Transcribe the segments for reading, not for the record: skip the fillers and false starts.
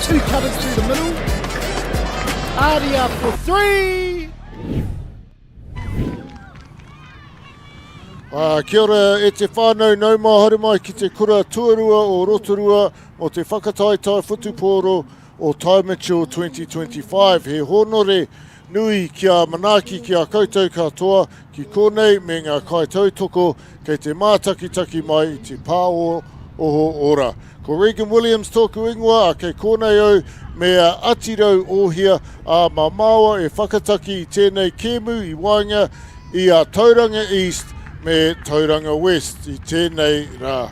Two cutters through the middle. Aotearoa for three. Kia ora e te whānau nau mā haere mai ki te kura tuarua o Rotorua mo te whakataitai whutupōro o Intermission 2025. He honore nui kia manaki ki a koutou katoa ki konei me ngā kaitautoko kei te mātakitaki mai i te pāo oho ora. Ko Regan Williams tōku ingoa a kei konei au me a atirau ohia a mamaua e whakataki i tēnei kēmu i wainga i a Tauranga East me Tauranga West i tēnei rā.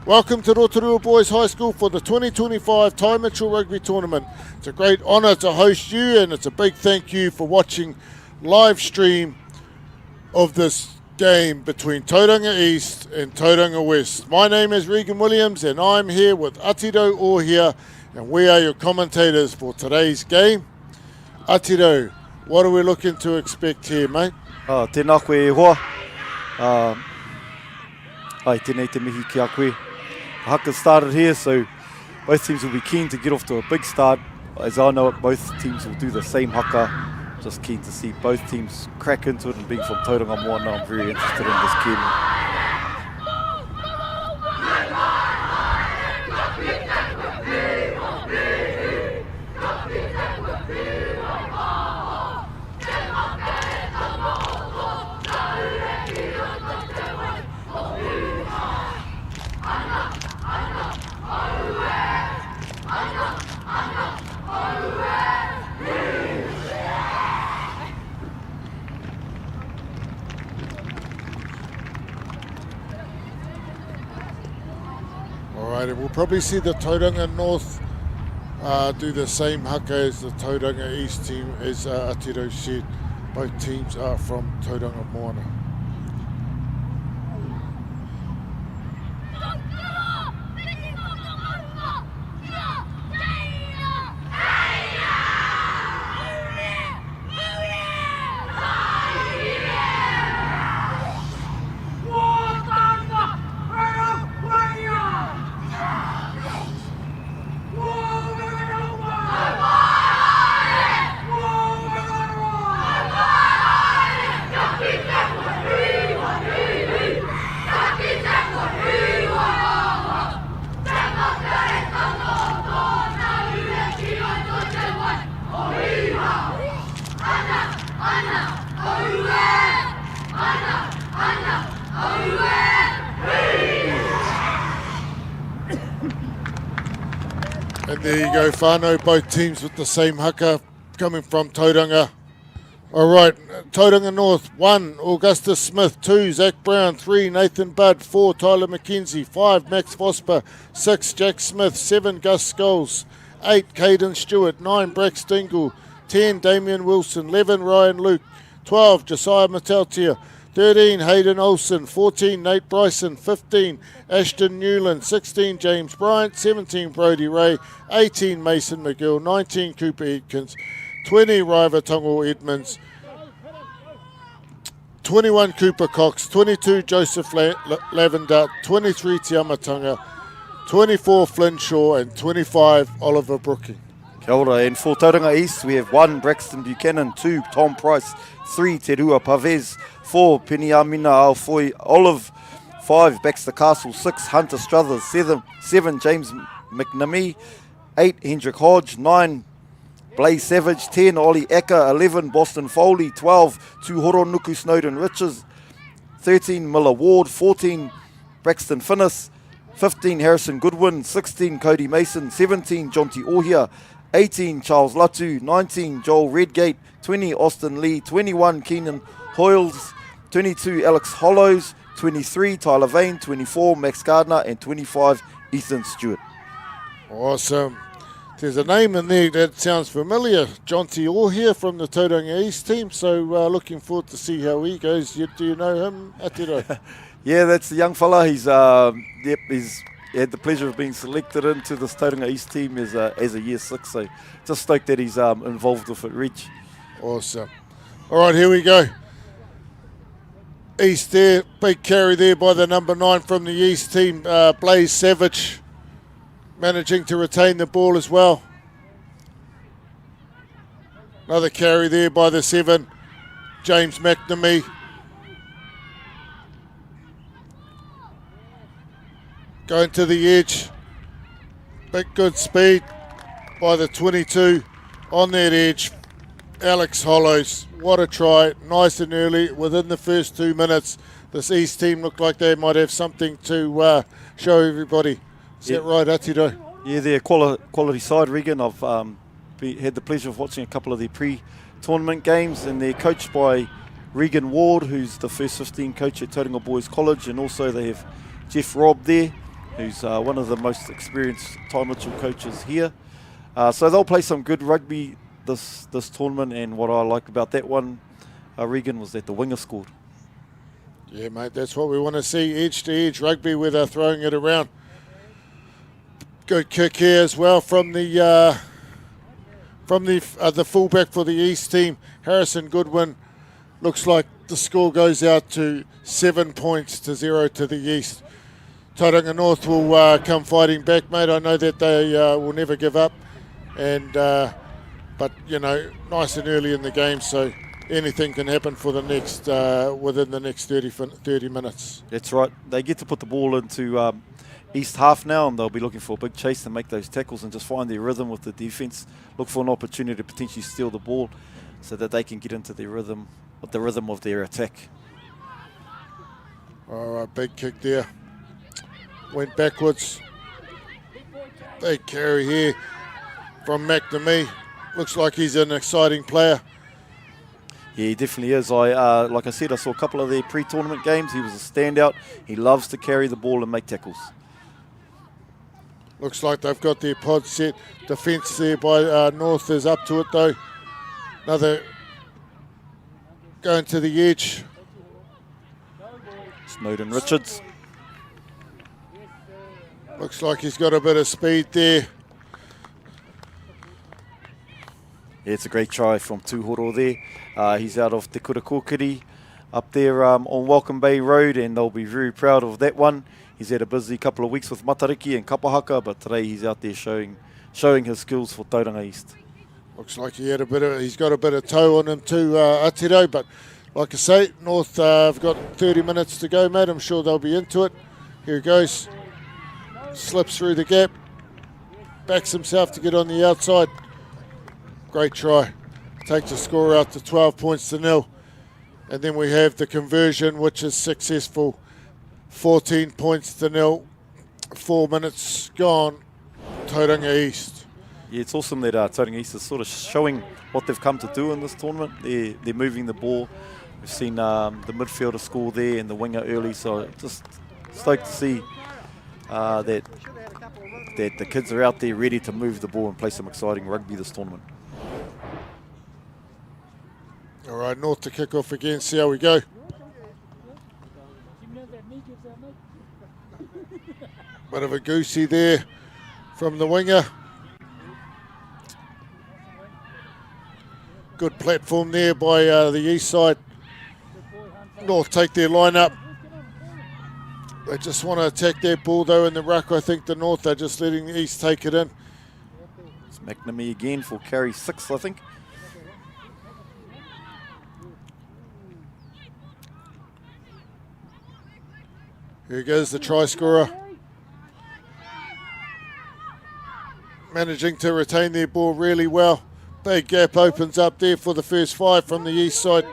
Welcome to Rotorua Boys High School for the 2025 TAMA Rugby Tournament. It's a great honour to host you, and it's a big thank you for watching live stream of this game between Tauranga East and Tauranga West. My name is Regan Williams and I'm here with Aotearoa Ohia, and we are your commentators for today's game. Aotearoa, what are we looking to expect here, mate? Tēnā koe e hoa. Tēnei te mihi ki a koe. The haka started here, so both teams will be keen to get off to a big start. As I know it, both teams will do the same haka. Just keen to see both teams crack into it, and being from Tauranga Moana, I'm very interested in this game. Alright, and we'll probably see the Tauranga North do the same haka as the Tauranga East team, as Aotearoa said. Both teams are from Tauranga Moana. And there you go, whānau, both teams with the same haka coming from Tauranga. All right, Tauranga North, 1, Augustus Smith, 2, Zach Brown, 3, Nathan Budd, 4, Tyler McKenzie, 5, Max Vosper, 6, Jack Smith, 7, Gus Scholes, 8, Caden Stewart, 9, Brax Dingle, 10, Damian Wilson, 11, Ryan Luke, 12, Josiah Matteltia, 13, Hayden Olsen, 14, Nate Bryson, 15, Ashton Newland, 16, James Bryant, 17, Brody Ray, 18, Mason McGill, 19, Cooper Atkins, 20, Riva Tongo Edmonds, 21, Cooper Cox, 22, Joseph Lavender, 23, Tiamatanga, 24, Flynn Shaw, and 25, Oliver Brooking. Kia ora, and for Tauranga East, we have 1, Braxton Buchanan, 2, Tom Price, 3, Te Rua Pavez, 4, Peniamina Alfoy Olive, 5, Baxter Castle, 6, Hunter Struthers, 7, James McNamee, 8, Hendrick Hodge, 9, Blaze Savage, 10, Ollie Acker, 11, Boston Foley, 12, Tuhoro Nuku Snowden Riches, 13, Miller Ward, 14, Braxton Finnis, 15, Harrison Goodwin, 16, Cody Mason, 17, Jonty Ohia, 18, Charles Latu, 19, Joel Redgate, 20, Austin Lee, 21, Keenan Hoyles, 22, Alex Hollows, 23, Tyler Vane, 24, Max Gardner, and 25, Ethan Stewart. Awesome. There's a name in there that sounds familiar, Jonty Ohia from the Tauranga East team, so looking forward to see how he goes. Do you know him, Aotearoa? Yeah, that's the young fella. He's had the pleasure of being selected into this Tauranga East team as a year 6, so just stoked that he's involved with it, Rich. Awesome. All right, here we go. East there, big carry there by the number 9 from the East team, Blaze Savage, managing to retain the ball as well. Another carry there by the 7, James McNamee. Going to the edge. Big good speed by the 22 on that edge. Alex Hollows, what a try. Nice and early within the first 2 minutes. This East team looked like they might have something to show everybody. Is that right, Atiro? Yeah, they're a quality side, Regan. I've had the pleasure of watching a couple of their pre-tournament games, and they're coached by Regan Ward, who's the first 15 coach at Tauranga Boys College, and also they have Jeff Robb there, who's one of the most experienced Ty Mitchell coaches here. So they'll play some good rugby this tournament, and what I like about that one, Regan, was that the winger scored. Yeah, mate, that's what we want to see, edge-to-edge rugby where they're throwing it around. Good kick here as well from the fullback for the East team, Harrison Goodwin. Looks like the score goes out to 7 points to 0 to the East. Tauranga North will come fighting back, mate. I know that they will never give up, and but you know, nice and early in the game, so anything can happen for the next within the next 30 minutes. That's right. They get to put the ball into East half now, and they'll be looking for a big chase to make those tackles and just find their rhythm with the defence. Look for an opportunity to potentially steal the ball so that they can get into their rhythm, with the rhythm of their attack. All right, big kick there. Went backwards. Big carry here from McNamee. Looks like he's an exciting player. Yeah, he definitely is. Like I said, I saw a couple of their pre-tournament games. He was a standout. He loves to carry the ball and make tackles. Looks like they've got their pod set. Defence there by North is up to it though. Another going to the edge. Snowden Richards. Looks like he's got a bit of speed there. Yeah, it's a great try from Tuhoro there. He's out of Te Kura Kōkiri up there on Welcome Bay Road, and they'll be very proud of that one. He's had a busy couple of weeks with Matariki and Kapahaka, but today he's out there showing his skills for Tauranga East. Looks like he's got a bit of toe on him too, Aotearoa, but like I say, North have got 30 minutes to go, mate. I'm sure they'll be into it. Here he goes. Slips through the gap. Backs himself to get on the outside. Great try. Takes the score out to 12 points to 0. And then we have the conversion, which is successful. 14 points to 0. 4 minutes gone. Tauranga East. Yeah, it's awesome that Tauranga East is sort of showing what they've come to do in this tournament. They're moving the ball. We've seen the midfielder score there and the winger early, so just stoked to see that the kids are out there ready to move the ball and play some exciting rugby this tournament. All right, North to kick off again. See how we go. Bit of a goosey there from the winger. Good platform there by the east side. North take their line up. They just want to attack that ball though in the ruck. I think the North are just letting the East take it in. It's McNamee again for carry 6, I think. Here goes the try scorer. Managing to retain their ball really well. Big gap opens up there for the first 5 from the east side.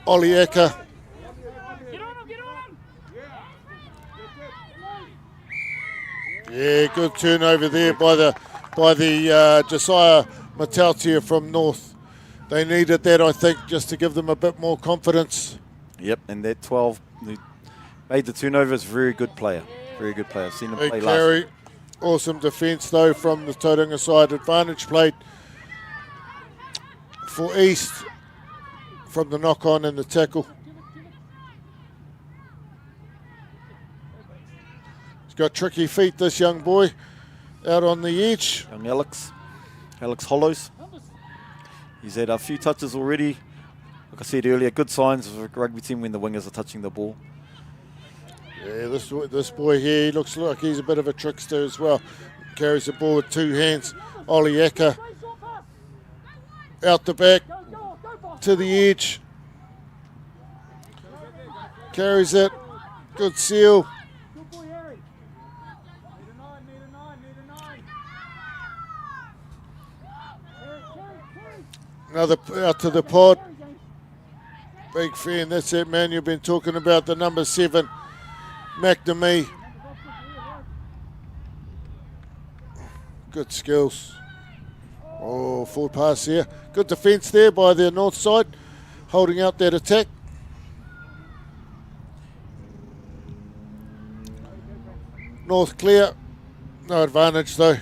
Ollie Eka. Yeah, good turnover there by the Josiah Matautia from North. They needed that, I think, just to give them a bit more confidence. Yep, and that 12 who made the turnover is a very good player. Very good player. I've seen him Big play carry. last. Awesome defence though from the Tauranga side. Advantage played for East from the knock on and the tackle. He's got tricky feet, this young boy, out on the edge. Young Alex Hollows. He's had a few touches already. Like I said earlier, good signs of a rugby team when the wingers are touching the ball. Yeah, this boy here, he looks like he's a bit of a trickster as well. Carries the ball with 2 hands. Ollie Eka. Out the back to the edge. Carries it. Good seal. Another out to the pod. Big fan. That's it, man. You've been talking about the number 7, McNamee. Good skills. Oh, forward pass here. Good defence there by the north side, holding out that attack. North clear. No advantage though.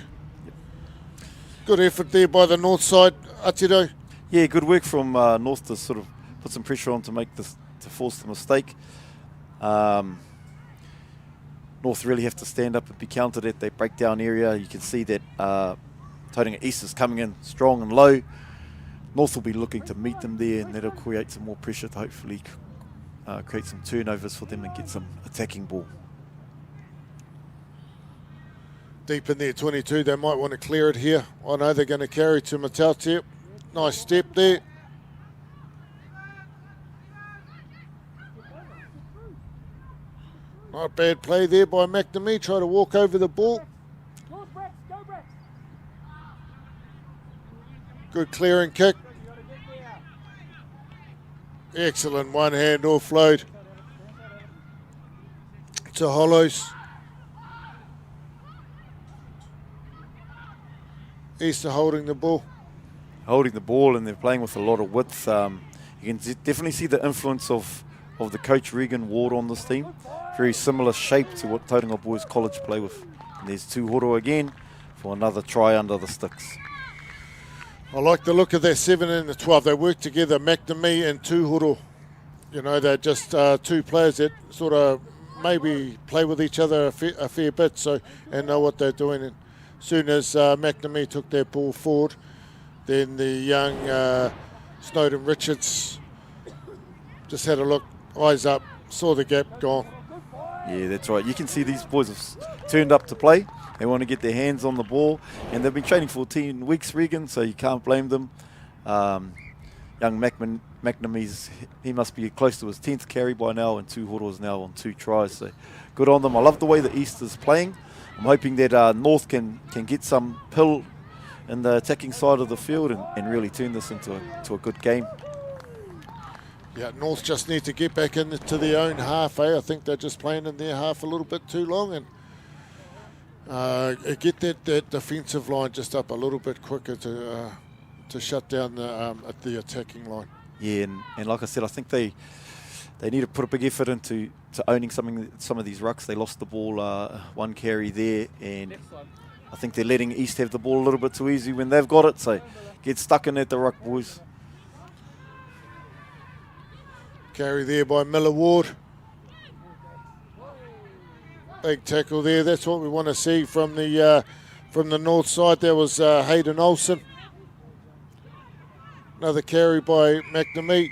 Good effort there by the north side, Aotearoa. Yeah, good work from North to sort of put some pressure on to force the mistake. North really have to stand up and be countered at that breakdown area. You can see that Tauranga East is coming in strong and low. North will be looking to meet them there, and that'll create some more pressure to hopefully create some turnovers for them and get some attacking ball. Deep in there, 22. They might want to clear it here. I know they're going to carry to Matautia. Nice step there. Not bad play there by McNamee. Try to walk over the ball. Good clearing kick. Excellent one hand offload to Hollows. Easter holding the ball. Holding the ball, and they're playing with a lot of width. You can definitely see the influence of the coach Regan Ward on this team. Very similar shape to what Tauranga Boys College play with. And there's Tuhoro again for another try under the sticks. I like the look of that 7 and the 12. They work together, McNamee and Tuhoro. You know, they're just two players that sort of maybe play with each other a fair bit, so and know what they're doing. And as soon as McNamee took that ball forward, then the young Snowden Richards just had a look, eyes up, saw the gap, gone. Yeah, that's right. You can see these boys have turned up to play. They want to get their hands on the ball, and they've been training 14 weeks, Regan, so you can't blame them. Young McNamee's, he must be close to his 10th carry by now, and Tuhoro is now on 2 tries, so good on them. I love the way the East is playing. I'm hoping that North can get some pill in the attacking side of the field and really turn this into a good game. Yeah, North just need to get back into their own half, I think they're just playing in their half a little bit too long, and get that defensive line just up a little bit quicker to shut down the attacking line. Yeah, and like I said, I think they need to put a big effort into owning some of these rucks. They lost the ball 1 carry there, and I think they're letting East have the ball a little bit too easy when they've got it, so get stuck in at the ruck, boys. Carry there by Miller Ward. Big tackle there. That's what we want to see from the north side. There was Hayden Olsen. Another carry by McNamee.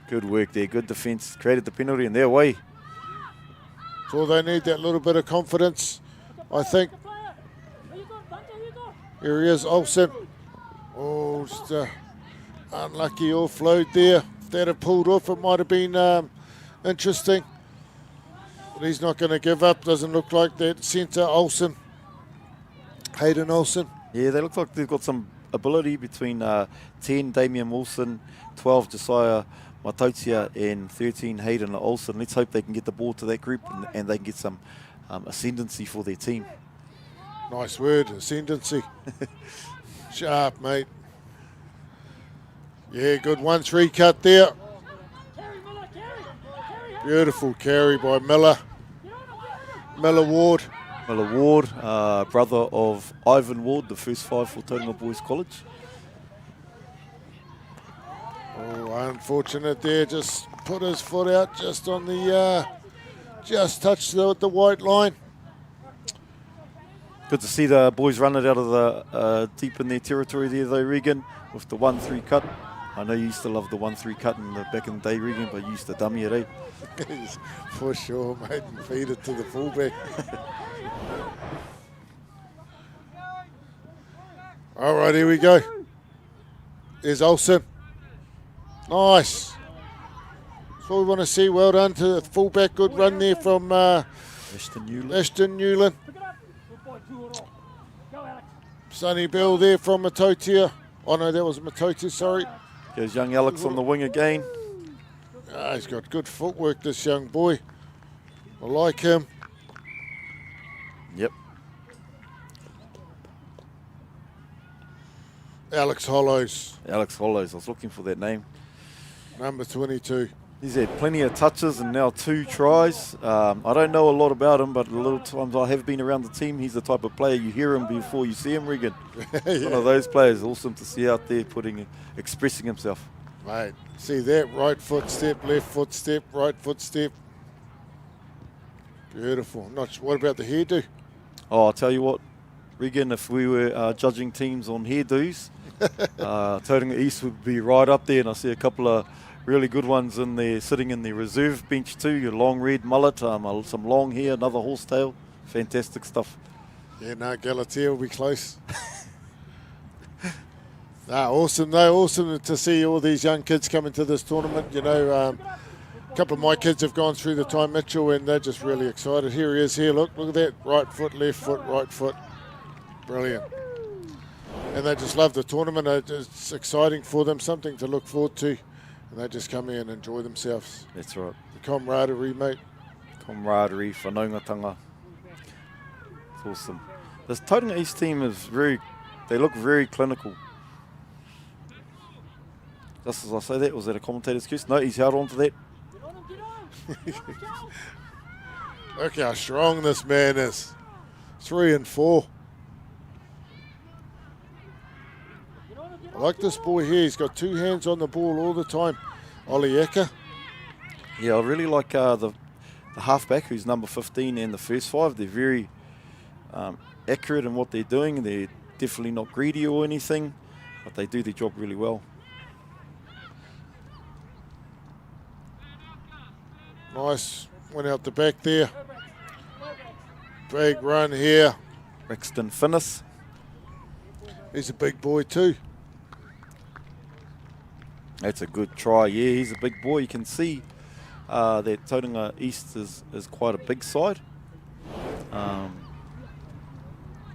Good work there. Good defence. Created the penalty in their way. So they need that little bit of confidence, I think. Here he is, Olsen. Oh, just unlucky offload there. If that had pulled off, it might have been interesting. But he's not going to give up. Doesn't look like that. Centre Olsen. Hayden Olsen. Yeah, they look like they've got some ability between 10, Damian Wilson, 12, Josiah Matautia, and 13, Hayden Olsen. Let's hope they can get the ball to that group and they can get some ascendancy for their team. Nice word, ascendancy. Sharp, mate. Yeah, good 1-3 cut there. Beautiful carry by Miller. Miller Ward. Miller Ward, brother of Ivan Ward, the first 5 for Tauranga Boys College. Oh, unfortunate there. Just put his foot out just on the, just touched the white line. Good to see the boys run it out of the deep in their territory there, though, Regan, with the 1-3 cut. I know you used to love the 1-3 cut back in the day, Regan, but you used to dummy it, eh? For sure, mate, and feed it to the fullback. All right, here we go. There's Olsen. Nice. That's what we want to see. Well done to the fullback. Good run there from Ashton Newland. Sonny Bell there from Matotia. Oh no, that was Matotia, sorry. Goes young Alex on the wing again. He's got good footwork, this young boy. I like him. Yep. Alex Hollows. Alex Hollows, I was looking for that name. Number 22. He's had plenty of touches and now 2 tries. I don't know a lot about him, but a little times I have been around the team. He's the type of player you hear him before you see him, Regan. Yeah. One of those players, awesome to see out there expressing himself. Mate, see that? Right foot step, left foot step, right foot step. Beautiful. What about the hairdo? Oh, I'll tell you what, Regan, if we were judging teams on hairdos, Tauranga East would be right up there, and I see a couple of really good ones in there, sitting in the reserve bench too. Your long red mullet, some long hair, another horsetail. Fantastic stuff. Yeah, no, Galatea will be close. Awesome though. Awesome to see all these young kids coming to this tournament. You know, a couple of my kids have gone through the Time Mitchell and they're just really excited. Here he is here. Look at that. Right foot, left foot, right foot. Brilliant. And they just love the tournament. It's exciting for them, something to look forward to. And they just come here and enjoy themselves. That's right. The camaraderie, mate. Camaraderie, whanaungatanga. It's awesome. This Tauranga East team is they look very clinical. Just as I say that, was that a commentator's curse? No, he's held on to that. Look how strong this man is. 3 and 4. I like this boy here. He's got 2 hands on the ball all the time. Olieka. Yeah, I really like the halfback, who's number 15, and the first 5. They're very accurate in what they're doing. They're definitely not greedy or anything, but they do their job really well. Nice. Went out the back there. Big run here. Braxton Finnis. He's a big boy too. That's a good try. Yeah, he's a big boy. You can see that Tauranga East is quite a big side.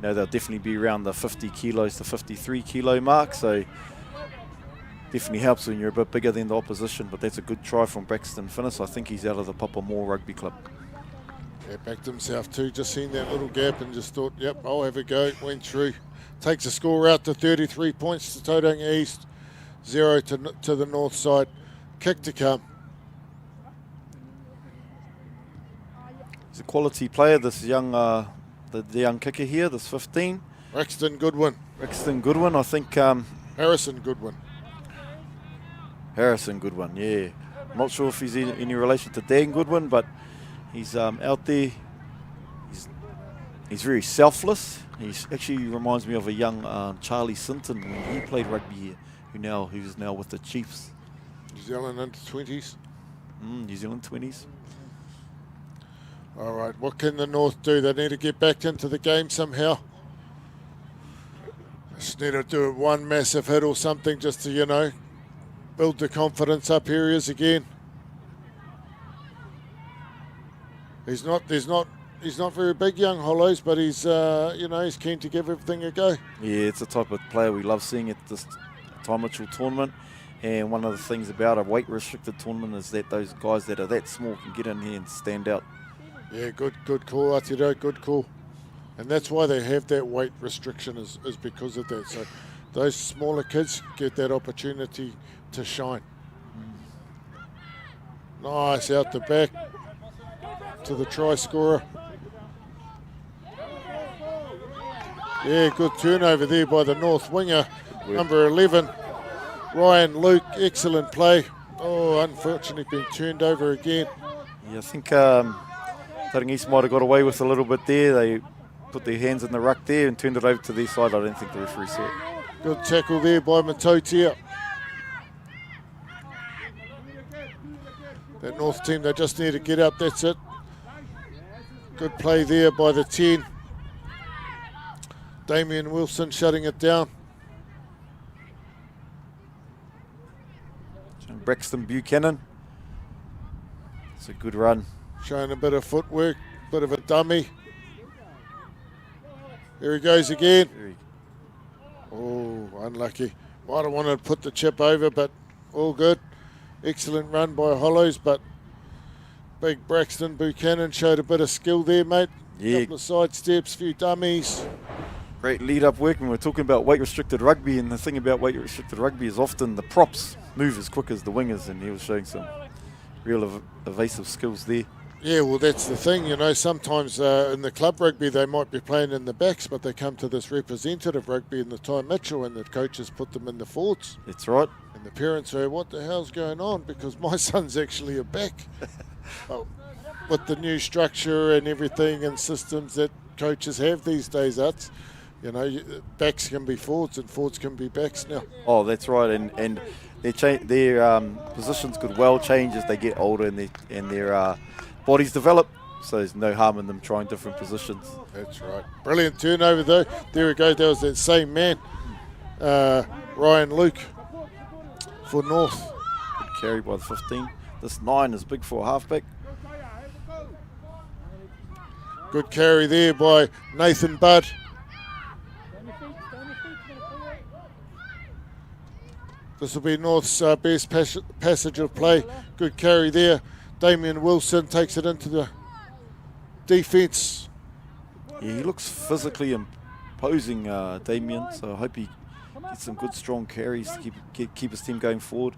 They'll definitely be around the 50 kilos to 53 kilo mark, so definitely helps when you're a bit bigger than the opposition. But that's a good try from Braxton Finnis. I think he's out of the Papa Moore Rugby Club. Yeah, backed himself too. Just seen that little gap and just thought, yep, I'll have a go. Went through. Takes the score out to 33 points to Tauranga East. 0 to the north side. Kick to come. He's a quality player, this young, the young kicker here, this 15. Braxton Goodwin. Braxton Goodwin, I think. Harrison Goodwin. Harrison Goodwin, yeah. I'm not sure if he's in any relation to Dan Goodwin, but he's out there. He's very selfless. He actually reminds me of a young Charlie Sinton when he played rugby here, who's now with the Chiefs. New Zealand under 20s. New Zealand 20s. All right, what can the North do? They need to get back into the game somehow. Just need to do one massive hit or something just to, build the confidence up. Here he is again. He's not very big, young Hollows, but he's he's keen to give everything a go. Yeah, it's the type of player we love seeing at this Time Mitchell tournament. And one of the things about a weight restricted tournament is that those guys that are that small can get in here and stand out. Yeah, good call, Aotearoa, good call. And that's why they have that weight restriction is because of that. So those smaller kids get that opportunity to shine. Nice, out the back to the try scorer. Yeah, good turnover there by the North winger, number 11, Ryan Luke. Excellent play. Oh, unfortunately been turned over again. Yeah, I think Tauranga East might have got away with a little bit there. They put their hands in the ruck there and turned it over to their side. I don't think the referee saw it. Good tackle there by Matotia. That North team, they just need to get up, that's it. Good play there by the 10. Damien Wilson shutting it down. Braxton Buchanan. It's a good run. Showing a bit of footwork, bit of a dummy. There he goes again. Oh, unlucky. Might have wanted to put the chip over, but all good. Excellent run by Hollows, but big Braxton Buchanan showed a bit of skill there, mate. Yeah. Couple of side steps, few dummies. Great lead-up work when we're talking about weight-restricted rugby, and the thing about weight-restricted rugby is often the props move as quick as the wingers, and he was showing some real evasive skills there. Yeah, well, that's the thing, you know, sometimes in the club rugby they might be playing in the backs, but they come to this representative rugby in the Ty Mitchell and the coaches put them in the forwards. That's right. And the parents say, what the hell's going on? Because my son's actually a back. Oh, with the new structure and everything and systems that coaches have these days, that's, you know, backs can be forwards and forwards can be backs now. Oh, that's right, and their positions could well change as they get older and their bodies develop, so there's no harm in them trying different positions. That's right. Brilliant turnover though. There we go. That was that same man, Ryan Luke for North. Good carry by the 15. This 9 is big for a halfback. Good carry there by Nathan Budd. This will be North's best passage of play. Good carry there. Damien Wilson takes it into the defence. Yeah, he looks physically imposing, Damien, so I hope he gets some good strong carries to keep his team going forward.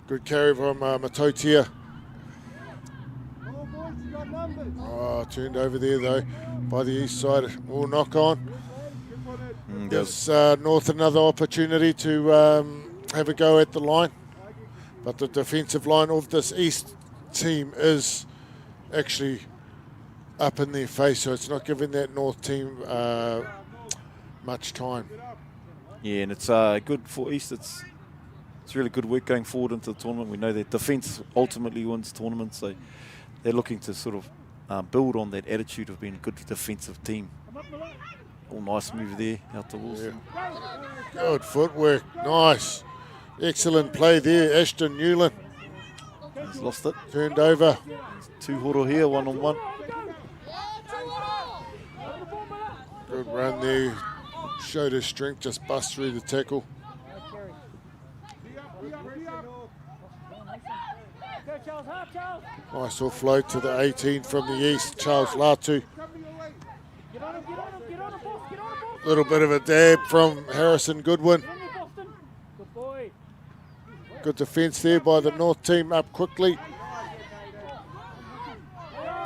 Good carry from Matotia. Oh, turned over there though by the east side. Will knock on. Gives North another opportunity to have a go at the line. But the defensive line of this East team is actually up in their face, so it's not giving that North team much time. Yeah, and it's good for East. It's really good work going forward into the tournament. We know that defence ultimately wins tournaments, so they're looking to sort of build on that attitude of being a good defensive team. Oh, nice move there out to Wilson. Yeah. Good footwork, nice. Excellent play there, Ashton Newland. He's lost it. Turned over. Two horo here, one-on-one. Good run there. Showed his strength, just bust through the tackle. Nice offload to the 18 from the east, Charles Latu. Little bit of a dab from Harrison Goodwin. Good defence there by the North team, up quickly,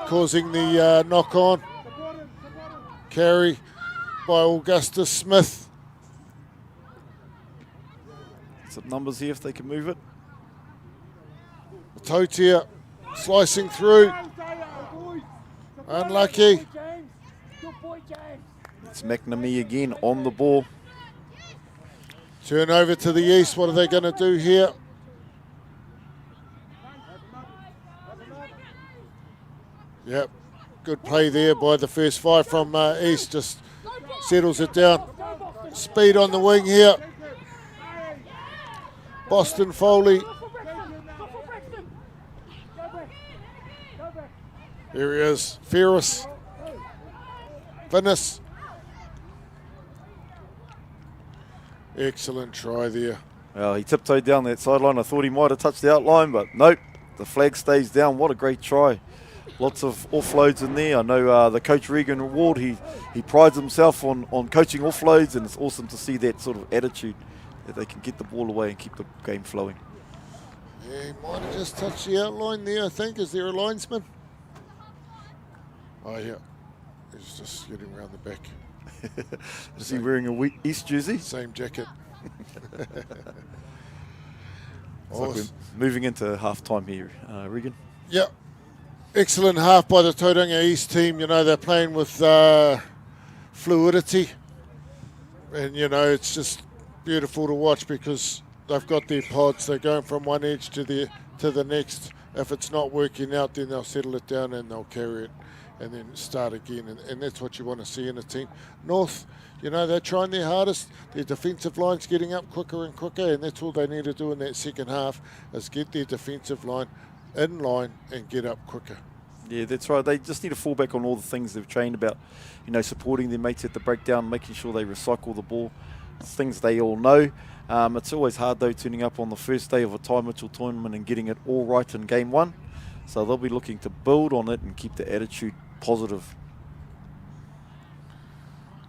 causing the knock-on. Carry by Augustus Smith. Some numbers here if they can move it. Totia slicing through. Unlucky. It's McNamee again on the ball. Turn over to the east. What are they going to do here? Yep. Good play there by the first 5 from East. Just settles it down. Speed on the wing here. Boston Foley. Here he is. Ferris. Finnis. Excellent try there. Well, he tiptoed down that sideline. I thought he might have touched the outline, but nope. The flag stays down. What a great try. Lots of offloads in there. I know the coach Regan Ward, he prides himself on coaching offloads, and it's awesome to see that sort of attitude that they can get the ball away and keep the game flowing. Yeah, he might have just touched the outline there, I think. Is there a linesman? Oh, yeah. He's just getting around the back. Is he wearing a East jersey? Same jacket. It's like we're moving into half-time here, Regan. Yeah. Excellent half by the Tauranga East team. You know, they're playing with fluidity. And, you know, it's just beautiful to watch because they've got their pods. They're going from one edge to the next. If it's not working out, then they'll settle it down and they'll carry it. and then start again. And that's what you want to see in a team. North, you know, they're trying their hardest. Their defensive line's getting up quicker and quicker, and that's all they need to do in that second half is get their defensive line in line and get up quicker. Yeah, that's right. They just need to fall back on all the things they've trained about, you know, supporting their mates at the breakdown, making sure they recycle the ball. It's things they all know. It's always hard, though, turning up on the first day of a Ty Mitchell tournament and getting it all right in game one. So they'll be looking to build on it and keep the attitude positive.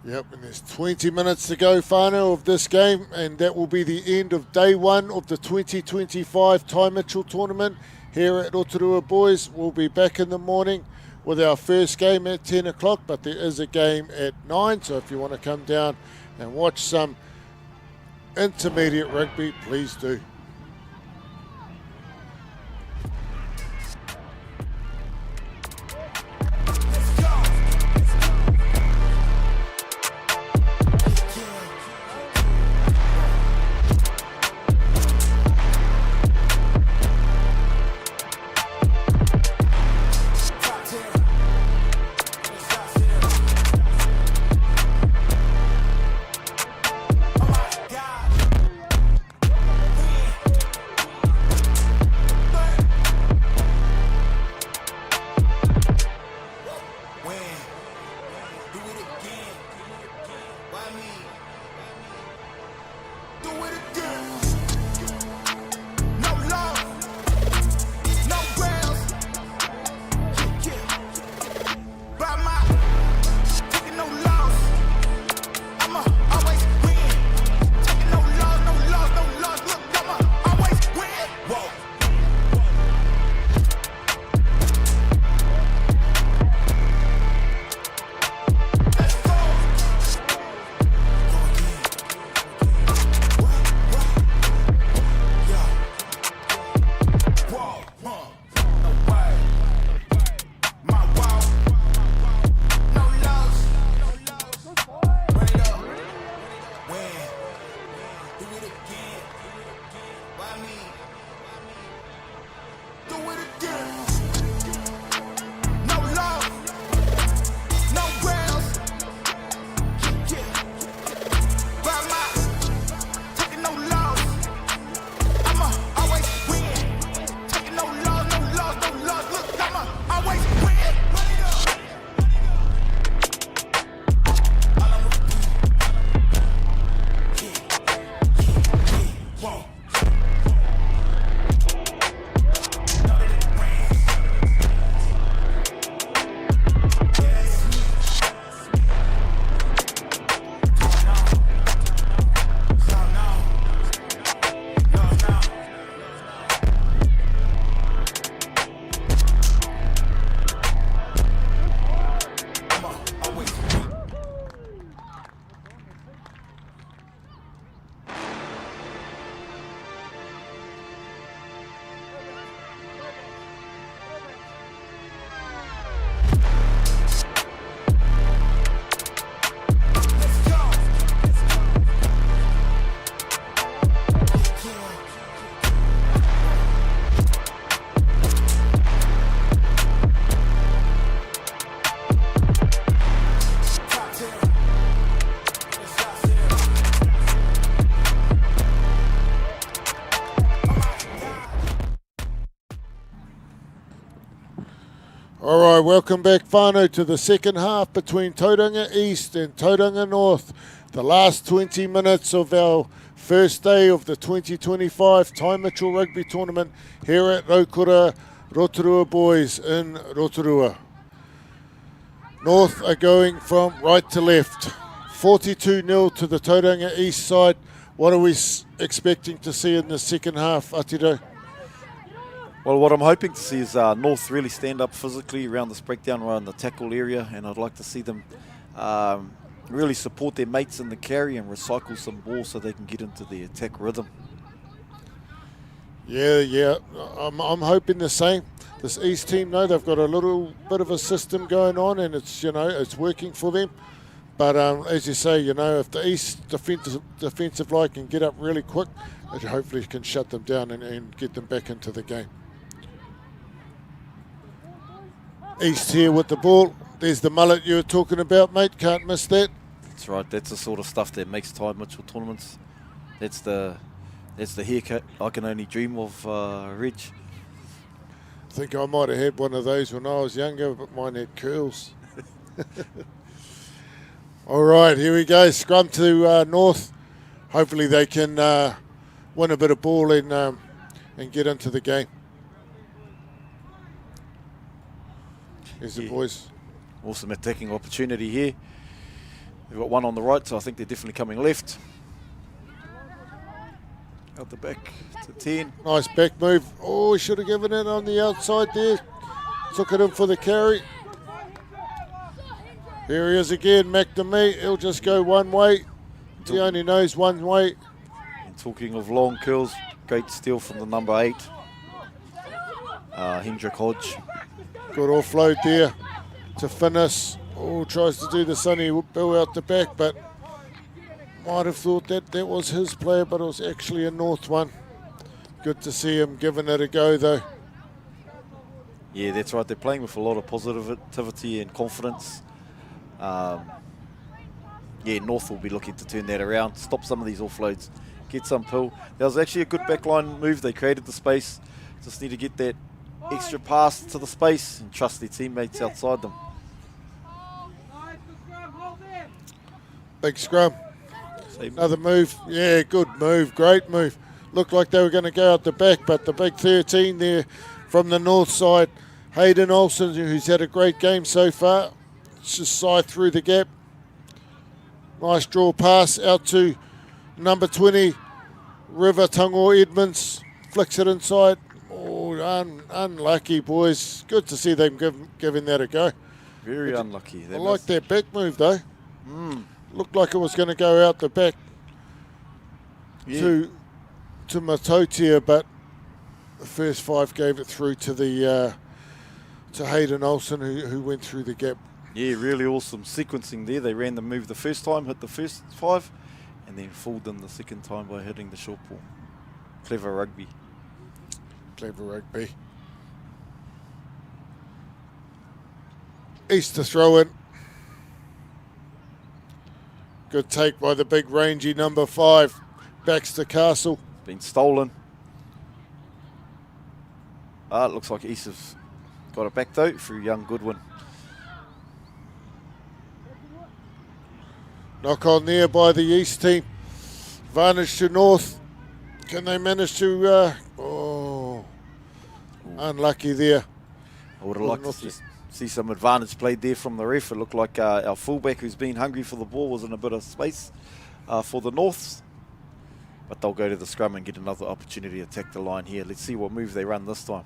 Yep, and there's 20 minutes to go, whānau, of this game, and that will be the end of day one of the 2025 Ty Mitchell tournament here at Rotorua Boys. We'll be back in the morning with our first game at 10 o'clock, but there is a game at 9, so if you want to come down and watch some intermediate rugby, please do. All right, welcome back, whānau, to the second half between Tauranga East and Tauranga North. The last 20 minutes of our first day of the 2025 Ty Mitchell Rugby Tournament here at Rotorua Boys in Rotorua. North are going from right to left. 42-0 to the Tauranga East side. What are we expecting to see in the second half, Aotearoa? Well, what I'm hoping to see is North really stand up physically around this breakdown right in the tackle area, and I'd like to see them really support their mates in the carry and recycle some balls so they can get into the attack rhythm. Yeah, I'm hoping the same. This East team, no, they've got a little bit of a system going on, and it's working for them. But as you say, if the East defensive line can get up really quick, it hopefully can shut them down and get them back into the game. East here with the ball. There's the mullet you were talking about, mate. Can't miss that. That's right. That's the sort of stuff that makes Ty Mitchell tournaments. That's the haircut I can only dream of, Reg. I think I might have had one of those when I was younger, but mine had curls. All right, here we go. Scrum to North. Hopefully they can win a bit of ball and get into the game. Here's the boys. Awesome attacking opportunity here. They've got one on the right, so I think they're definitely coming left. Out the back to 10. Nice back move. Oh, he should have given it on the outside there. Took it in for the carry. Here he is again, McNamee. He'll just go one way. He only knows one way. And talking of long curls, great steal from the number 8. Hendrick Hodge. Good offload there to Finnis. Oh, tries to do the Sonny Bill out the back, but might have thought that was his player, but it was actually a North one. Good to see him giving it a go, though. Yeah, that's right. They're playing with a lot of positivity and confidence. Yeah, North will be looking to turn that around, stop some of these offloads, get some pull. That was actually a good backline move. They created the space. Just need to get that extra pass to the space and trust their teammates outside them. Big scrum. Another move. Yeah, good move. Great move. Looked like they were going to go out the back, but the big 13 there from the North side. Hayden Olsen, who's had a great game so far. Just side through the gap. Nice draw pass out to number 20, River Tangor Edmonds. Flicks it inside. Oh, unlucky, boys. Good to see them giving that a go. Very unlucky. I like that back move, though. Looked like it was going to go out the back to Matotia, but the first 5 gave it through to the to Hayden Olsen, who went through the gap. Yeah, really awesome sequencing there. They ran the move the first time, hit the first 5, and then fooled them the second time by hitting the short ball. Clever rugby. Clever rugby. East to throw in. Good take by the big rangy number 5, Baxter Castle. Been stolen. It looks like East have got it back though through young Goodwin. Knock on there by the East team. Advantage to North. Can they manage to... unlucky there. I would have liked to see some advantage played there from the ref. It looked like our fullback, who's been hungry for the ball, was in a bit of space for the Norths. But they'll go to the scrum and get another opportunity to attack the line here. Let's see what move they run this time.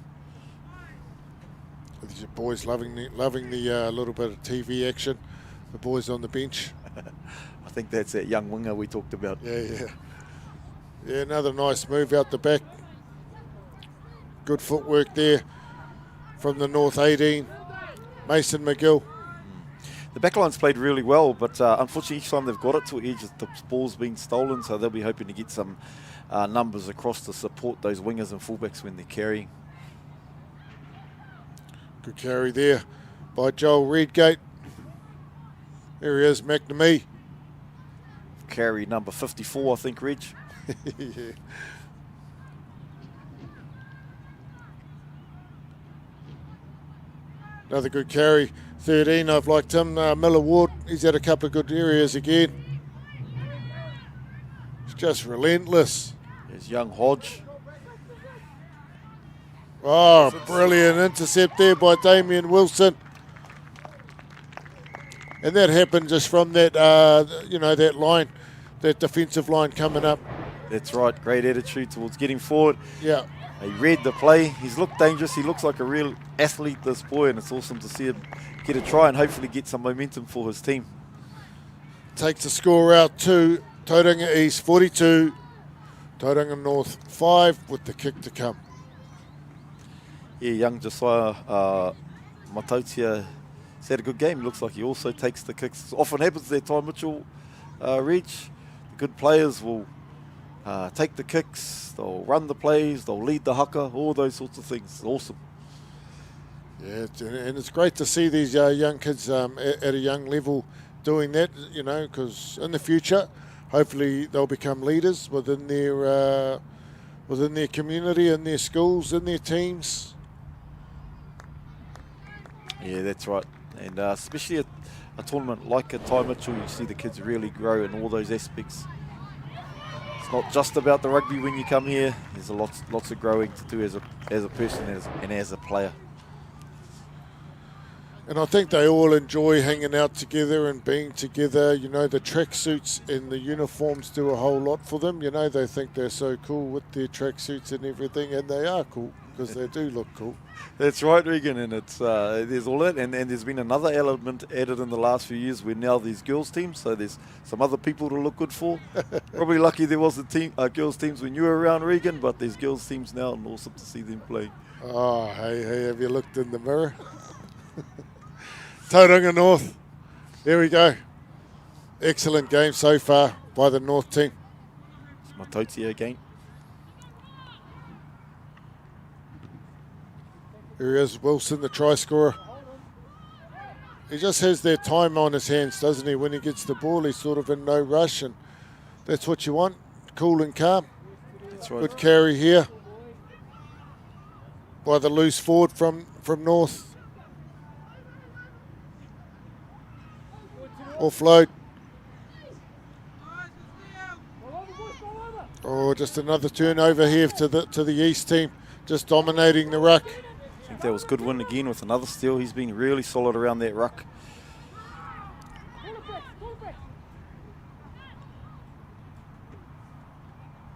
The boys loving the little bit of TV action. The boys on the bench. I think that's that young winger we talked about. Yeah, another nice move out the back. Good footwork there from the North 18. Mason McGill. The backline's played really well, but unfortunately each time they've got it to edge, the ball's been stolen, so they'll be hoping to get some numbers across to support those wingers and fullbacks when they're carrying. Good carry there by Joel Redgate. There he is, McNamee. Carry number 54, I think, Reg. Yeah. Another good carry. 13, I've liked him. Miller Ward, he's had a couple of good areas again. It's just relentless. There's young Hodge. Oh, brilliant intercept there by Damien Wilson. And that happened just from that, that line, that defensive line coming up. That's right. Great attitude towards getting forward. Yeah. He read the play. He's looked dangerous. He looks like a real athlete, this boy, and it's awesome to see him get a try and hopefully get some momentum for his team. Takes the score out to Tauranga East 42, Tauranga North 5 with the kick to come. Yeah, young Josiah Matotia has had a good game. Looks like he also takes the kicks. It often happens there, Ty Mitchell, Reg. The good players will take the kicks, they'll run the plays, they'll lead the haka, all those sorts of things. Awesome. Yeah, and it's great to see these young kids at a young level doing that, you know, because in the future, hopefully they'll become leaders within their community, in their schools, in their teams. Yeah, that's right. And especially a tournament like a Ty Mitchell, you see the kids really grow in all those aspects. It's not just about the rugby when you come here. There's lots of growing to do as a person and as a player. And I think they all enjoy hanging out together and being together. You know, the tracksuits and the uniforms do a whole lot for them. You know, they think they're so cool with their tracksuits and everything, and they are cool because they do look cool. That's right, Regan, and it's there's all that, and there's been another element added in the last few years where now there's girls teams, so there's some other people to look good for. Probably lucky there was a girls teams when you were around, Regan, but there's girls teams now, and awesome to see them playing. Oh, hey, have you looked in the mirror? Tauranga North, there we go. Excellent game so far by the North team. It's my Aotearoa game. Here he is, Wilson, the try scorer. He just has their time on his hands, doesn't he? When he gets the ball, he's sort of in no rush, and that's what you want, cool and calm. That's right. Good carry here by the loose forward from North. Offload. Oh, just another turnover here to the East team, just dominating the ruck. I think that was good win again with another steal. He's been really solid around that ruck.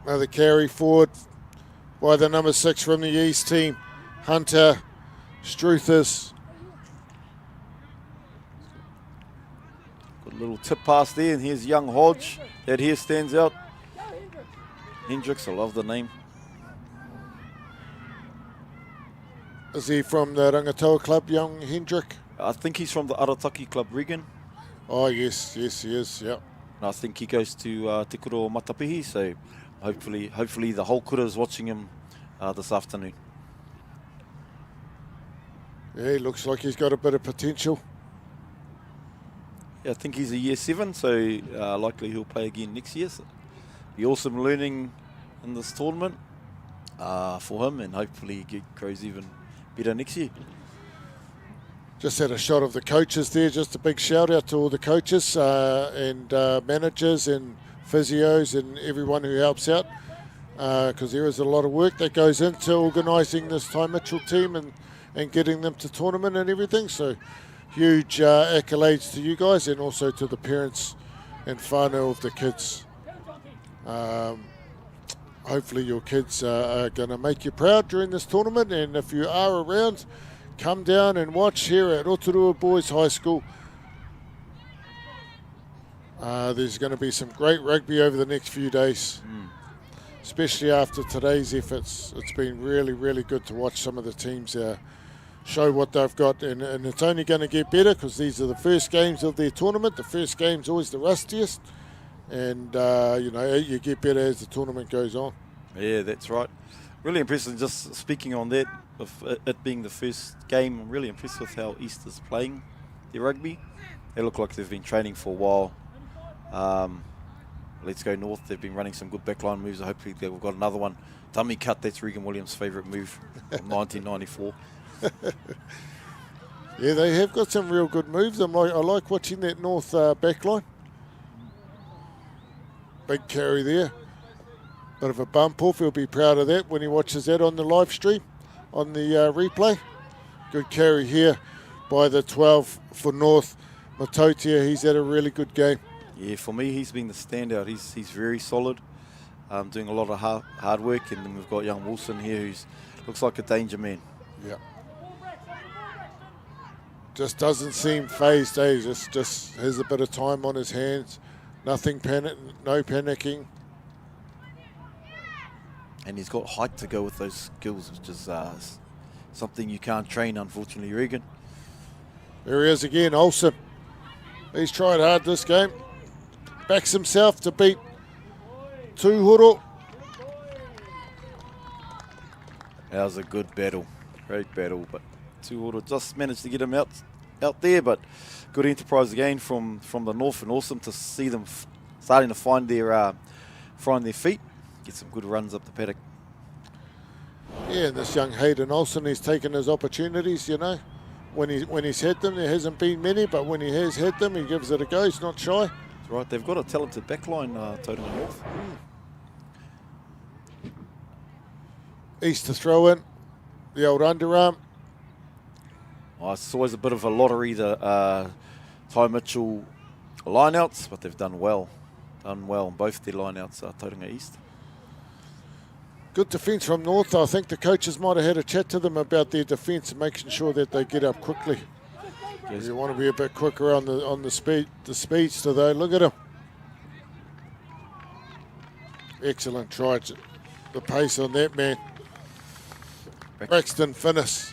Another carry forward by the number 6 from the East team, Hunter Struthers. Good little tip pass there, and here's young Hodge. That here stands out. Hendricks, I love the name. Is he from the Rangatoa Club, young Hendrick? I think he's from the Arataki Club, Regan. Oh, yes, he is, yeah. And I think he goes to Te Kuro Matapihi, so hopefully the whole kura is watching him this afternoon. Yeah, he looks like he's got a bit of potential. Yeah, I think he's a year 7, so likely he'll play again next year. So be awesome learning in this tournament for him, and hopefully he grows even better next year. Just had a shot of the coaches there. Just a big shout out to all the coaches and managers and physios and everyone who helps out, because there is a lot of work that goes into organising this Ty Mitchell team and getting them to tournament and everything. So huge accolades to you guys, and also to the parents and whānau of the kids. Hopefully your kids are going to make you proud during this tournament, and if you are around, come down and watch here at Rotorua Boys High School. There's going to be some great rugby over the next few days, especially after today's efforts. It's been really, really good to watch some of the teams show what they've got, and it's only going to get better because these are the first games of their tournament. The first game's always the rustiest, and you get better as the tournament goes on. Yeah, that's right. Really impressive. Just speaking on that, of it being the first game, I'm really impressed with how East is playing their rugby. They look like they've been training for a while. Let's Go North, they've been running some good backline moves. Hopefully they've got another one. Dummy cut, that's Regan Williams' favourite move from 1994. Yeah, they have got some real good moves. I like watching that North backline. Big carry there. Bit of a bump off. He'll be proud of that when he watches that on the live stream, on the replay. Good carry here by the 12 for North. Matotia, he's had a really good game. Yeah, for me, he's been the standout. He's very solid, doing a lot of hard work. And then we've got young Wilson here, who's looks like a danger man. Yeah. Just doesn't seem phased, eh? Just has a bit of time on his hands. Nothing no panicking. And he's got height to go with those skills, which is something you can't train, unfortunately, Regan. There he is again, Olsen. He's tried hard this game. Backs himself to beat Tuhuru. That was a good battle. Great battle, but Tuora just managed to get him out there, but good enterprise again from the north, and awesome to see them starting to find their feet, get some good runs up the paddock. Yeah, and this young Hayden Olsen, he's taken his opportunities, you know. When he's had them, there hasn't been many, but when he has had them, he gives it a go. He's not shy. That's right. They've got a talented backline, Tauranga North. East to throw in, the old underarm. Oh, it's always a bit of a lottery, the Ty Mitchell lineouts, but they've done well. Both their lineouts, Tauranga East. Good defence from North. I think the coaches might have had a chat to them about their defence and making sure that they get up quickly. Yes. You want to be a bit quicker on the speedster though. Look at him. Excellent try. The pace on that man. Braxton Finnis.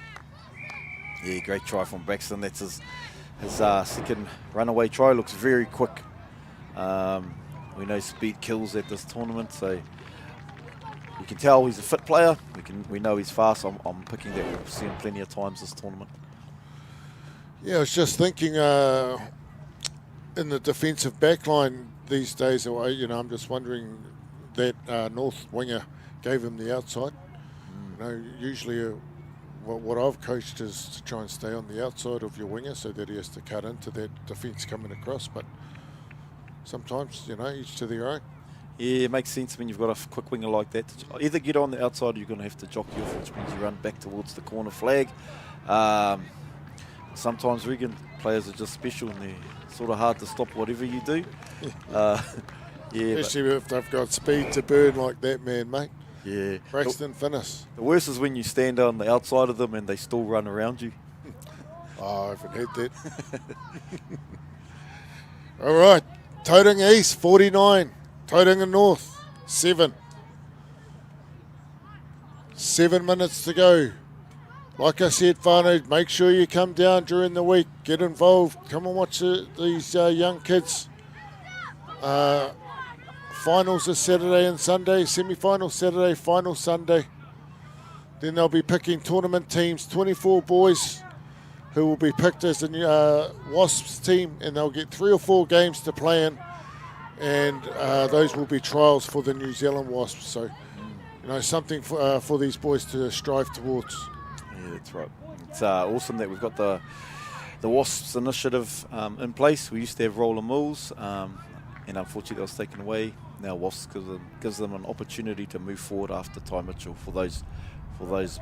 Yeah, great try from Braxton. That's his second runaway try. Looks very quick. We know speed kills at this tournament, so you can tell he's a fit player. We know he's fast. I'm picking that. We'll see him plenty of times this tournament. Yeah, I was just thinking in the defensive backline these days, you know, I'm just wondering that North winger gave him the outside. You know, usually what I've coached is to try and stay on the outside of your winger so that he has to cut into that defence coming across. But sometimes, you know, each to their own. Yeah, it makes sense when you've got a quick winger like that. Either get on the outside or you're going to have to jockey off, which means you run back towards the corner flag. Sometimes, Regan, players are just special and they're sort of hard to stop whatever you do. Especially if they've got speed to burn like that man, mate. Yeah. Braxton Finnis. The worst is when you stand on the outside of them and they still run around you. Oh, I haven't had that. All right. Tauranga East, 49. Tauranga North, 7. 7 minutes to go. Like I said, whānau, make sure you come down during the week. Get involved. Come and watch these young kids. Finals are Saturday and Sunday. Semi-final Saturday, final Sunday. Then they'll be picking tournament teams, 24 boys who will be picked as the new, Wasps team, and they'll get 3 or 4 games to play in. And those will be trials for the New Zealand Wasps. So, you know, something for these boys to strive towards. Yeah, that's right. It's awesome that we've got the Wasps initiative in place. We used to have Roller Mills, and unfortunately that was taken away. Now Wasps gives them an opportunity to move forward after Ty Mitchell for those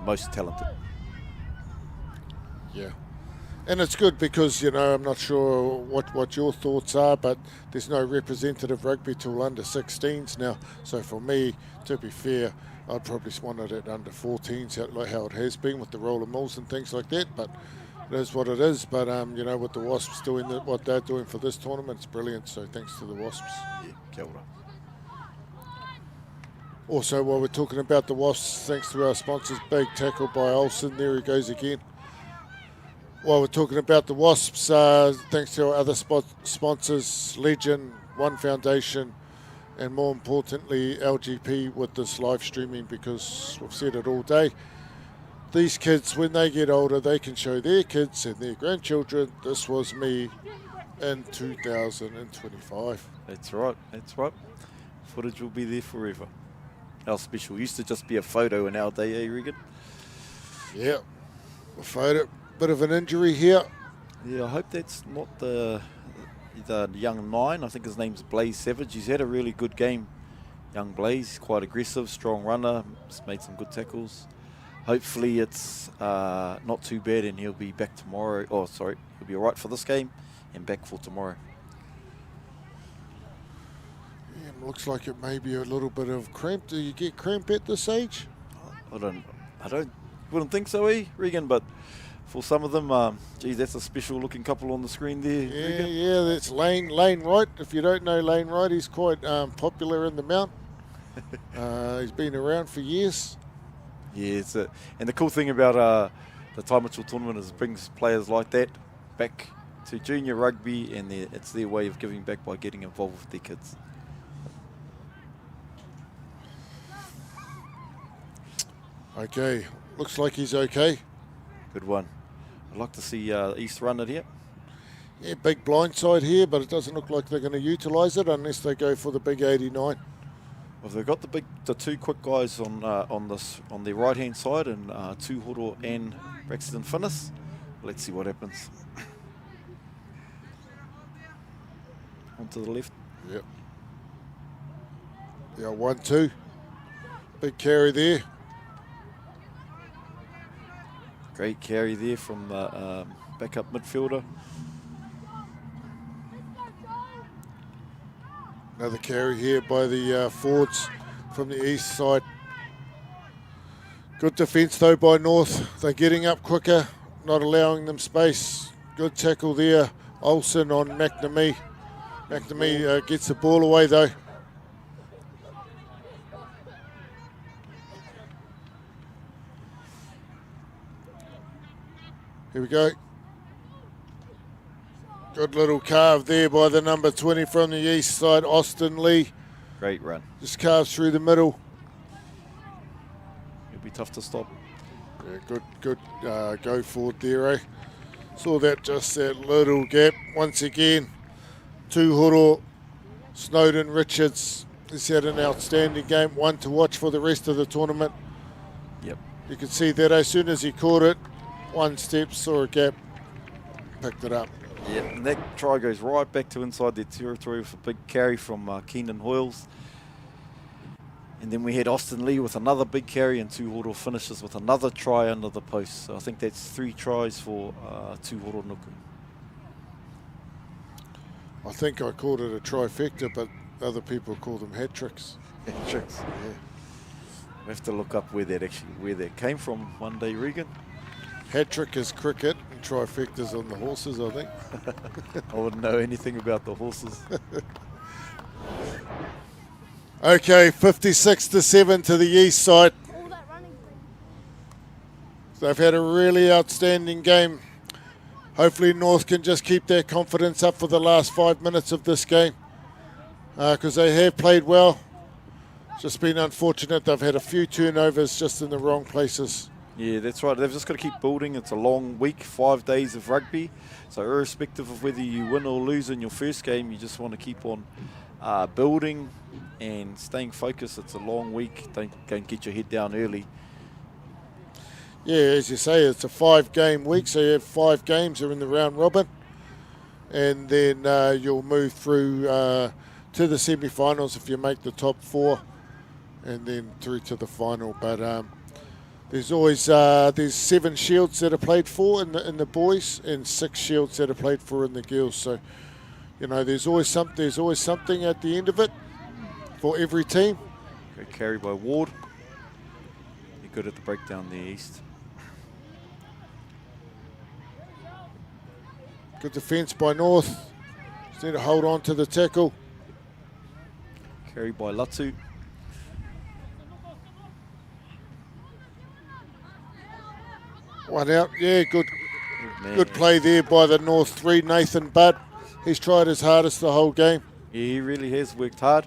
most talented. Yeah. And it's good because, you know, I'm not sure what your thoughts are, but there's no representative rugby till under 16s now. So for me, to be fair, I'd probably want it at under 14s, like how it has been with the roller mills and things like that. But it is what it is. But, you know, with the Wasps doing what they're doing for this tournament, it's brilliant. So thanks to the Wasps. Yeah, kia ora. Also, while we're talking about the Wasps, thanks to our sponsors, big tackle by Olsen. There he goes again. While we're talking about the Wasps, thanks to our other sponsors, Legend, One Foundation, and more importantly, LGP with this live streaming, because we've said it all day. These kids, when they get older, they can show their kids and their grandchildren, this was me in 2025. That's right, that's right. Footage will be there forever. How special. Used to just be a photo in our day, eh, Regan? Yeah, a photo. Bit of an injury here. Yeah, I hope that's not the young 9. I think his name's Blaze Savage. He's had a really good game. Young Blaze, quite aggressive, strong runner, made some good tackles. Hopefully it's not too bad and he'll be back tomorrow. Oh, sorry, he'll be all right for this game and back for tomorrow. Yeah, looks like it may be a little bit of cramp. Do you get cramp at this age? Wouldn't think so, eh, Regan? But for some of them, geez, that's a special looking couple on the screen there. Yeah, Regan. yeah, that's Lane Wright. If you don't know Lane Wright, he's quite popular in the Mount. He's been around for years. Yeah, and the cool thing about the Ty Mitchell tournament is it brings players like that back to junior rugby, and it's their way of giving back by getting involved with their kids. Okay, looks like he's okay. Good one. I'd like to see East run it here. Yeah, big blindside here, but it doesn't look like they're going to utilise it unless they go for the big 89. Well, they've got the two quick guys on the right hand side, and Tūhoro and Braxton Finnis. Let's see what happens. Onto the left. Yep. Yeah, 1-2. Big carry there. Great carry there from the backup midfielder. Another carry here by the forwards from the east side. Good defence though by North. They're getting up quicker, not allowing them space. Good tackle there. Olsen on McNamee. McNamee gets the ball away though. Here we go. Good little carve there by the number 20 from the east side, Austin Lee. Great run. Just carves through the middle. It'll be tough to stop. Yeah, good go forward there, eh? Saw that, just that little gap. Once again, Tūhoro, Snowden, Richards. He's had an outstanding game, one to watch for the rest of the tournament. Yep. You can see that as soon as he caught it, one step, saw a gap, picked it up. Yeah, and that try goes right back to inside their territory with a big carry from Keenan Hoyles. And then we had Austin Lee with another big carry, and Tūhoro finishes with another try under the post. So I think that's 3 tries for Tūhoro Nuku. I think I called it a trifecta, but other people call them hat tricks. Hat tricks. Yeah. We have to look up where that came from one day, Regan. Hat trick is cricket and trifecta's on the horses, I think. I wouldn't know anything about the horses. Okay, 56-7 to the east side. They've had a really outstanding game. Hopefully North can just keep their confidence up for the last 5 minutes of this game, because they have played well. It's just been unfortunate. They've had a few turnovers just in the wrong places. Yeah, that's right. They've just got to keep building. It's a long week, 5 days of rugby. So irrespective of whether you win or lose in your first game, you just want to keep on building and staying focused. It's a long week. Don't go and get your head down early. Yeah, as you say, it's a 5-game week, so you have 5 games are in the round robin, and then you'll move through to the semi-finals if you make the top 4, and then through to the final. But there's always there's 7 shields that are played for in the boys, and 6 shields that are played for in the girls. So you know there's always something at the end of it for every team. Great carry by Ward. You're good at the breakdown there, East. Good defence by North. Just need to hold on to the tackle. Carry by Latu. One out. Yeah, good play there by the North 3, Nathan Budd. He's tried his hardest the whole game. Yeah, he really has worked hard.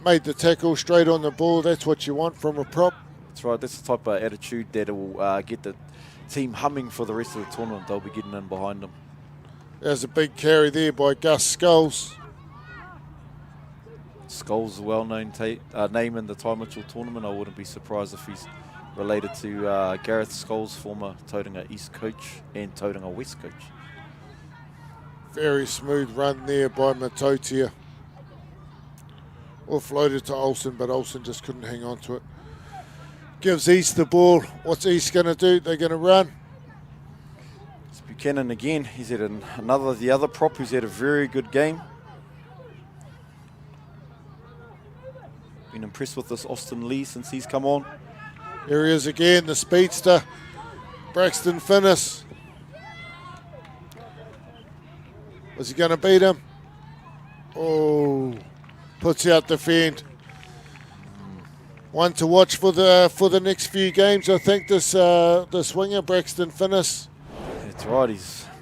Made the tackle straight on the ball. That's what you want from a prop. That's right. That's the type of attitude that will get the team humming for the rest of the tournament. They'll be getting in behind them. There's a big carry there by Gus Skulls. Skulls, a well-known name in the Ty Mitchell tournament. I wouldn't be surprised if he's related to Gareth Skulls, former Tauranga East coach and Tauranga West coach. Very smooth run there by Matotia. Offloaded to Olsen, but Olsen just couldn't hang on to it. Gives East the ball. What's East going to do? They're going to run. It's Buchanan again. He's had the other prop who's had a very good game. Been impressed with this Austin Lee since he's come on. Here he is again, the speedster, Braxton Finnis. Was he going to beat him? Oh, puts out the fend. One to watch for the next few games, I think. This winger, Braxton Finnis. That's right.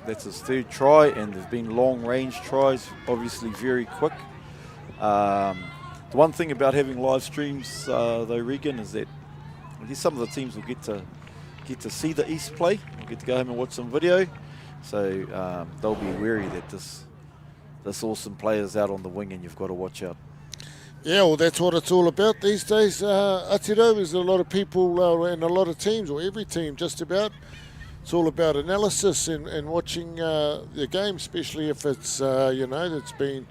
That's his 3rd try, and there's been long-range tries, obviously very quick. The one thing about having live streams, though, Regan, is that I guess some of the teams will get get to see the East play. We'll get to go home and watch some video. So they'll be wary that this awesome player's out on the wing and you've got to watch out. Yeah, well, that's what it's all about these days. Aotearoa, there's a lot of people and a lot of teams, or every team just about. It's all about analysis and watching the game, especially if it's, it's been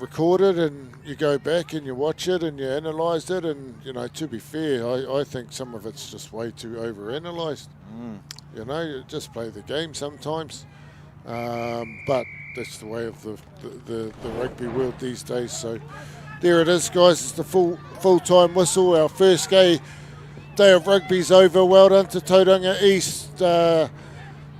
recorded and you go back and you watch it and you analyse it. And, to be fair, I think some of it's just way too over-analysed. You just play the game sometimes. But that's the way of the rugby world these days. So there it is, guys. It's the full-time whistle. Our first day of rugby's over. Well done to Tauranga East,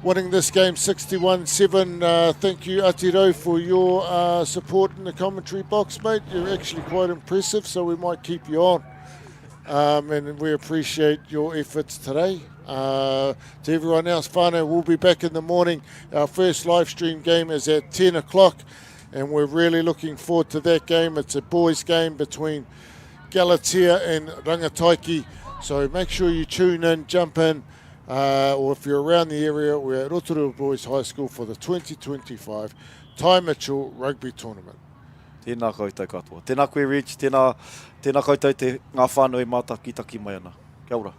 winning this game 61-7. Thank you, Aotearoa, for your support in the commentary box, mate. You're actually quite impressive, so we might keep you on. And we appreciate your efforts today. To everyone else, whānau, we'll be back in the morning. Our first live stream game is at 10 o'clock, and we're really looking forward to that game. It's a boys' game between Galatea and Rangataiki, so make sure you tune in, jump in, or if you're around the area, we're at Rotorua Boys High School for the 2025 TAMA Rugby Tournament. Tēnā koutou katoa. Tēnā koe, Rich. Tēnā koutou te ngā whānau e mātakitaki mai ana. Kia ora.